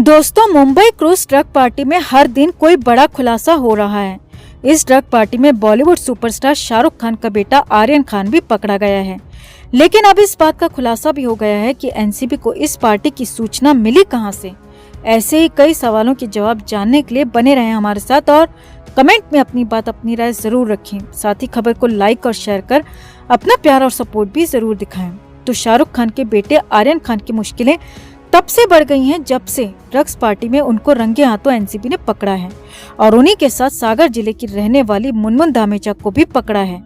दोस्तों, Mumbai cruise drug party में हर दिन कोई बड़ा खुलासा हो रहा है। इस ड्रग पार्टी में बॉलीवुड सुपरस्टार शाहरुख खान का बेटा आर्यन खान भी पकड़ा गया है। लेकिन अब इस बात का खुलासा भी हो गया है कि एनसीबी को इस पार्टी की सूचना मिली कहां से। ऐसे ही कई सवालों के जवाब जानने के लिए बने रहें हमारे साथ और कमेंट में अपनी बात, अपनी राय जरूर रखें। साथ ही खबर को लाइक और शेयर कर अपना प्यार और सपोर्ट भी जरूर दिखाएं। तो शाहरुख खान के बेटे आर्यन खान की मुश्किलें तब से बढ़ गई हैं जब से ड्रग्स पार्टी में उनको रंगे हाथों एनसीबी ने पकड़ा है और उन्हीं के साथ सागर जिले की रहने वाली मुनमुन धामेचा को भी पकड़ा है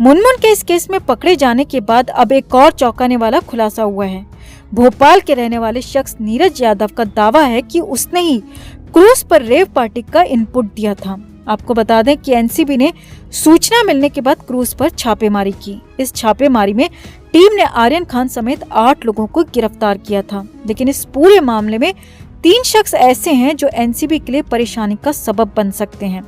मुनमुन के इस केस में पकड़े जाने के बाद अब एक और चौंकाने वाला खुलासा हुआ है। भोपाल के रहने वाले शख्स नीरज यादव का दावा है कि उसने ही क्रूज पर रेव पार्टी का इनपुट दिया था। आपको बता दें कि एनसीबी ने सूचना मिलने के बाद क्रूज पर छापेमारी की। इस छापेमारी में टीम ने आर्यन खान समेत 8 लोगों को गिरफ्तार किया था। लेकिन इस पूरे मामले में 3 शख्स ऐसे हैं जो एनसीबी के लिए परेशानी का सबब बन सकते हैं।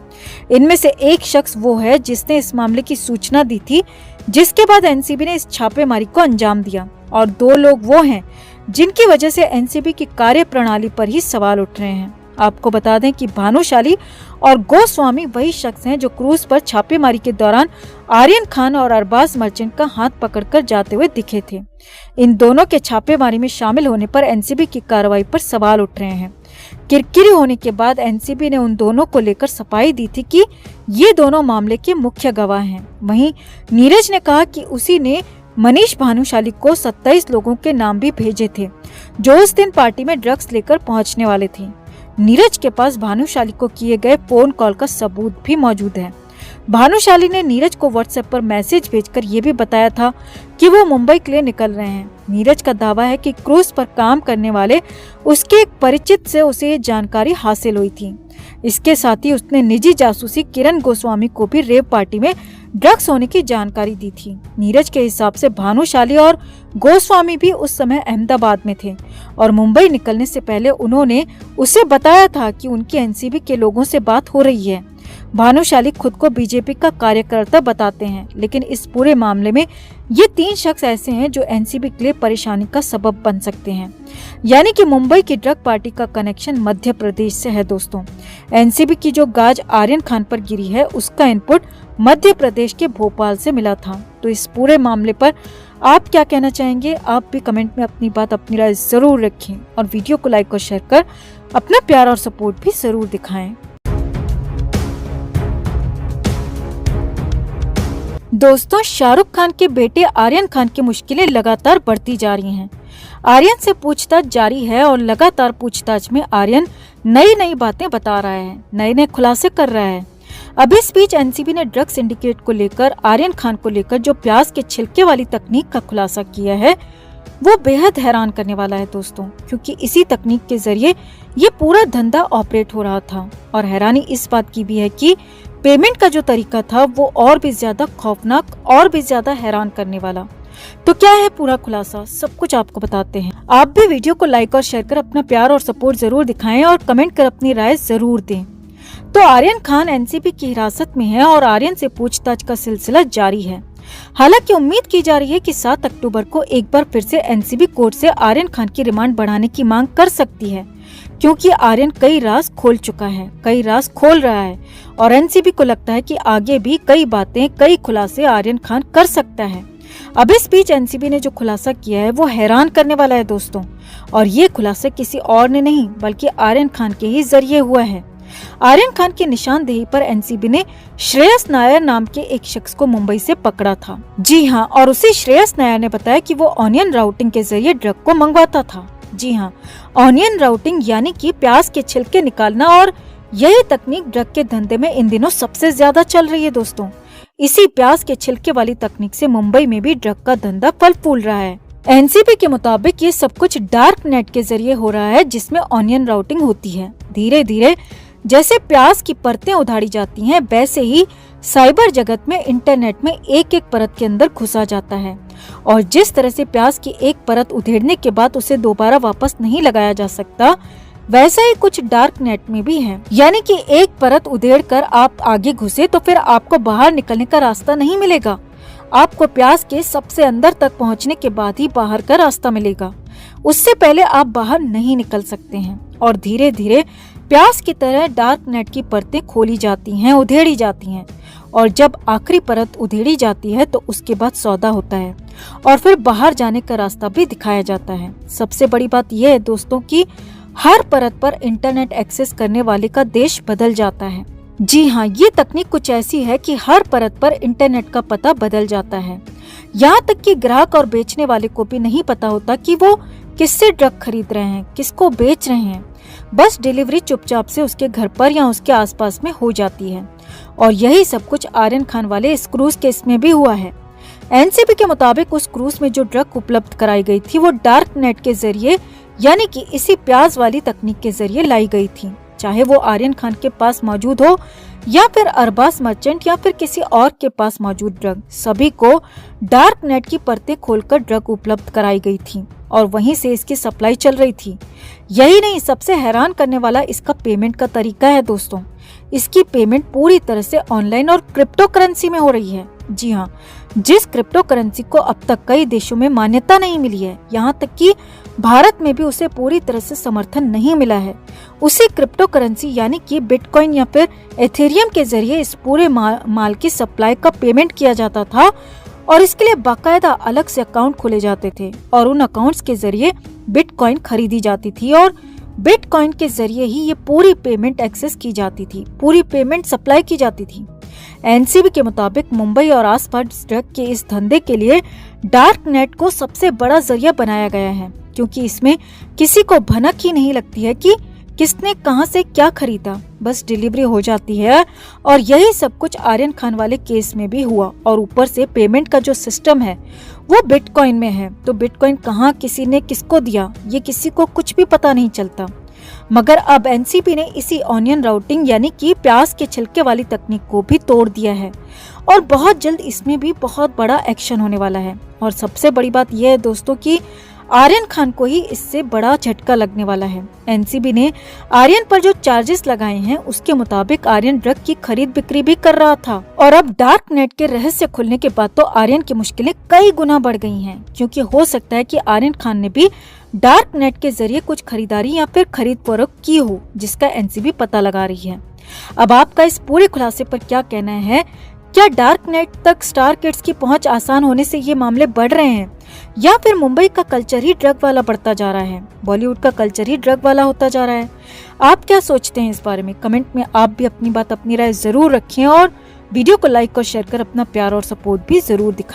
इनमें से एक शख्स वो है जिसने इस मामले की सूचना दी थी, जिसके बाद एनसीबी ने इस छापेमारी को अंजाम दिया, और 2 लोग वो हैं जिनकी वजह से एनसीबी की कार्य प्रणाली पर ही सवाल उठ रहे हैं। आपको बता दें कि भानुशाली और गोस्वामी वही शख्स हैं जो क्रूज पर छापेमारी के दौरान आर्यन खान और अरबाज मर्चेंट का हाथ पकड़कर जाते हुए दिखे थे। इन दोनों के छापेमारी में शामिल होने पर एनसीबी की कार्रवाई पर सवाल उठ रहे हैं। किरकिरी होने के बाद एनसीबी ने उन दोनों को लेकर सफाई दी थी कि ये दोनों मामले के मुख्य गवाह हैं। वहीं नीरज ने कहा कि उसी ने मनीष भानुशाली को 27 लोगों के नाम भी भेजे थे जो उस दिन पार्टी में ड्रग्स लेकर पहुंचने वाले थे। नीरज के पास भानुशाली को किए गए फोन कॉल का सबूत भी मौजूद है। भानुशाली ने नीरज को व्हाट्सएप पर मैसेज भेजकर ये भी बताया था कि वो मुंबई के लिए निकल रहे हैं। नीरज का दावा है कि क्रूज पर काम करने वाले उसके एक परिचित से उसे ये जानकारी हासिल हुई थी। इसके साथ ही उसने निजी जासूसी किरण गोस्वामी को भी रेव पार्टी में ड्रग्स होने की जानकारी दी थी। नीरज के हिसाब से भानुशाली और गोस्वामी भी उस समय अहमदाबाद में थे और मुंबई निकलने से पहले उन्होंने उसे बताया था कि उनकी एनसीबी के लोगों से बात हो रही है। भानुशाली खुद को बीजेपी का कार्यकर्ता बताते हैं, लेकिन इस पूरे मामले में ये 3 शख्स ऐसे हैं जो एनसीबी के लिए परेशानी का सबब बन सकते हैं। यानी कि मुंबई की ड्रग पार्टी का कनेक्शन मध्य प्रदेश से है। दोस्तों, एनसीबी की जो गाज आर्यन खान पर गिरी है उसका इनपुट मध्य प्रदेश के भोपाल से मिला था। तो इस पूरे मामले पर आप क्या कहना चाहेंगे? आप भी कमेंट में अपनी बात, अपनी राय जरूर रखें और वीडियो को लाइक और शेयर कर अपना प्यार और सपोर्ट भी जरूर दिखाएं। दोस्तों, शाहरुख खान के बेटे आर्यन खान की मुश्किलें लगातार बढ़ती जा रही हैं। आर्यन से पूछताछ जारी है और लगातार पूछताछ में आर्यन नई नई बातें बता रहा है, नए नए खुलासे कर रहा है। अब इस बीच एनसीबी ने ड्रग सिंडिकेट को लेकर, आर्यन खान को लेकर जो प्याज के छिलके वाली तकनीक का खुलासा किया है वो बेहद हैरान करने वाला है दोस्तों, क्योंकि इसी तकनीक के जरिए ये पूरा धंधा ऑपरेट हो रहा था। और हैरानी इस बात की भी है कि पेमेंट का जो तरीका था वो और भी ज्यादा खौफनाक, और भी ज्यादा हैरान करने वाला। तो क्या है पूरा खुलासा, सब कुछ आपको बताते हैं। आप भी वीडियो को लाइक और शेयर कर अपना प्यार और सपोर्ट जरूर दिखाएं और कमेंट कर अपनी राय जरूर दें। तो आर्यन खान एनसीबी की हिरासत में है और आर्यन से पूछताछ का सिलसिला जारी है। हालांकि उम्मीद की जा रही है कि 7 अक्टूबर को एक बार फिर से एनसीबी कोर्ट से आर्यन खान की रिमांड बढ़ाने की मांग कर सकती है, क्योंकि आर्यन कई राज खोल चुका है, कई राज खोल रहा है और एनसीबी को लगता है कि आगे भी कई बातें, कई खुलासे आर्यन खान कर सकता है। अब इस बीच एनसीबी ने जो खुलासा किया है वो हैरान करने वाला है दोस्तों, और ये खुलासा किसी और ने नहीं बल्कि आर्यन खान के ही जरिए हुआ है। आर्यन खान की निशानदेही पर एनसीबी ने श्रेयस नायर नाम के एक शख्स को मुंबई से पकड़ा था। जी हाँ, और उसी श्रेयस नायर ने बताया कि वो ऑनियन राउटिंग के जरिए ड्रग को मंगवाता था। जी हाँ, ऑनियन राउटिंग यानी कि प्याज के छिलके निकालना, और यही तकनीक ड्रग के धंधे में इन दिनों सबसे ज्यादा चल रही है दोस्तों। इसी प्याज के छिलके वाली तकनीक से मुंबई में भी ड्रग का धंधा फल फूल रहा है। एनसीबी के मुताबिक ये सब कुछ डार्क नेट के जरिए हो रहा है, जिसमें ऑनियन राउटिंग होती है। धीरे धीरे जैसे प्याज की परतें उधाड़ी जाती हैं, वैसे ही साइबर जगत में, इंटरनेट में एक एक परत के अंदर घुसा जाता है। और जिस तरह से प्याज की एक परत उधेड़ने के बाद उसे दोबारा वापस नहीं लगाया जा सकता, वैसा ही कुछ डार्क नेट में भी है। यानी कि एक परत उधेड़ कर आप आगे घुसे तो फिर आपको बाहर निकलने का रास्ता नहीं मिलेगा। आपको प्यास के सबसे अंदर तक पहुंचने के बाद ही बाहर का रास्ता मिलेगा। उससे पहले आप बाहर नहीं निकल सकते हैं। और धीरे धीरे प्यास की तरह डार्क नेट की परतें खोली जाती हैं, उधेड़ी जाती हैं। और जब आखिरी परत उधेड़ी जाती है तो उसके बाद सौदा होता है और फिर बाहर जाने का रास्ता भी दिखाया जाता है। सबसे बड़ी बात यह है दोस्तों कि हर परत पर इंटरनेट एक्सेस करने वाले का देश बदल जाता है। जी हाँ, ये तकनीक कुछ ऐसी है कि हर परत पर इंटरनेट का पता बदल जाता है। यहाँ तक कि ग्राहक और बेचने वाले को भी नहीं पता होता कि वो किससे ड्रग खरीद रहे हैं, किसको बेच रहे हैं। बस डिलीवरी चुपचाप से उसके घर पर या उसके आसपास में हो जाती है। और यही सब कुछ आर्यन खान वाले इस क्रूज केस में भी हुआ है। एनसीबी के मुताबिक उस क्रूज में जो ड्रग उपलब्ध कराई गई थी वो डार्क नेट के जरिए यानी कि इसी प्याज वाली तकनीक के जरिए लाई गई थी। चाहे वो आर्यन खान के पास मौजूद हो या फिर अरबाज मर्चेंट या फिर किसी और के पास मौजूद ड्रग, सभी को डार्क नेट की परतें खोलकर ड्रग उपलब्ध कराई गई थी और वहीं से इसकी सप्लाई चल रही थी। यही नहीं, सबसे हैरान करने वाला इसका पेमेंट का तरीका है दोस्तों। इसकी पेमेंट पूरी तरह से ऑनलाइन और क्रिप्टो करेंसी में हो रही है। जी हाँ, जिस क्रिप्टो करेंसी को अब तक कई देशों में मान्यता नहीं मिली है, यहाँ तक कि भारत में भी उसे पूरी तरह से समर्थन नहीं मिला है, उसी क्रिप्टो करेंसी यानी कि बिटकॉइन या फिर एथेरियम के जरिए इस पूरे माल की सप्लाई का पेमेंट किया जाता था। और इसके लिए बाकायदा अलग से अकाउंट खोले जाते थे और उन अकाउंट्स के जरिए बिटकॉइन खरीदी जाती थी और बिटकॉइन के जरिए ही ये पूरी पेमेंट एक्सेस की जाती थी, पूरी पेमेंट सप्लाई की जाती थी। एनसीबी के मुताबिक मुंबई और आसपास ड्रग के इस धंधे के लिए डार्क नेट को सबसे बड़ा जरिया बनाया गया है, क्योंकि इसमें किसी को भनक ही नहीं लगती है कि किसने कहां से क्या खरीदा, बस डिलीवरी हो जाती है। और यही सब कुछ आर्यन खान वाले केस में भी हुआ। और ऊपर से पेमेंट का जो सिस्टम है वो बिटकॉइन में है, तो बिटकॉइन कहाँ किसी ने किसको दिया ये किसी को कुछ भी पता नहीं चलता। मगर अब एनसीबी ने इसी ऑनियन राउटिंग यानी कि प्याज के छिलके वाली तकनीक को भी तोड़ दिया है और बहुत जल्द इसमें भी बहुत बड़ा एक्शन होने वाला है। और सबसे बड़ी बात यह है दोस्तों कि आर्यन खान को ही इससे बड़ा झटका लगने वाला है। एनसीबी ने आर्यन पर जो चार्जेस लगाए हैं उसके मुताबिक आर्यन ड्रग की खरीद बिक्री भी कर रहा था। और अब डार्क नेट के रहस्य खुलने के बाद तो आर्यन की मुश्किलें कई गुना बढ़ गई हैं, क्योंकि हो सकता है कि आर्यन खान ने भी डार्क नेट के जरिए कुछ खरीदारी या फिर खरीद फरोख्त की हो, जिसका एनसीबी पता लगा रही है। अब आपका इस पूरे खुलासे पर क्या कहना है? क्या डार्क नेट तक स्टार किड्स की पहुंच आसान होने से ये मामले बढ़ रहे हैं या फिर मुंबई का कल्चर ही ड्रग वाला बढ़ता जा रहा है, बॉलीवुड का कल्चर ही ड्रग वाला होता जा रहा है? आप क्या सोचते हैं इस बारे में? कमेंट में आप भी अपनी बात, अपनी राय जरूर रखें और वीडियो को लाइक और शेयर कर अपना प्यार और सपोर्ट भी जरूर दिखाएं।